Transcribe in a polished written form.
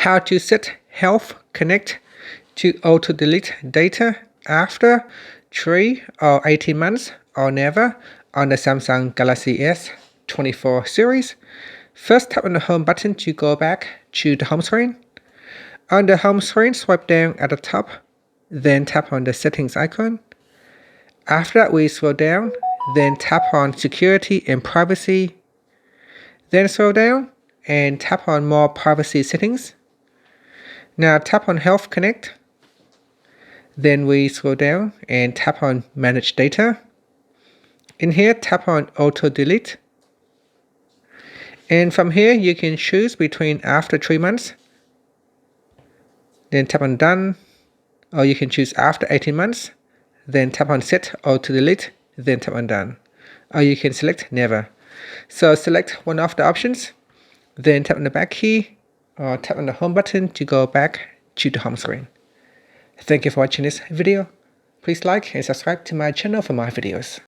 how to set Health Connect to auto-delete data after 3 or 18 months or never on the Samsung Galaxy S24 series. First, tap on the home button to go back to the home screen. On the home screen, swipe down at the top, then tap on the settings icon. After that, we scroll down, then tap on security and privacy. Then scroll down and tap on more privacy settings. Now tap on Health Connect. Then we scroll down and tap on Manage Data. In here, tap on Auto Delete. And from here, you can choose between after 3 months. Then tap on Done. Or you can choose after 18 months. Then tap on Set Auto Delete. Then tap on Done. Or you can select Never. So select one of the options. Then tap on the back key. Or tap on the home button to go back to the home screen. Thank you for watching this video. Please like and subscribe to my channel for more videos.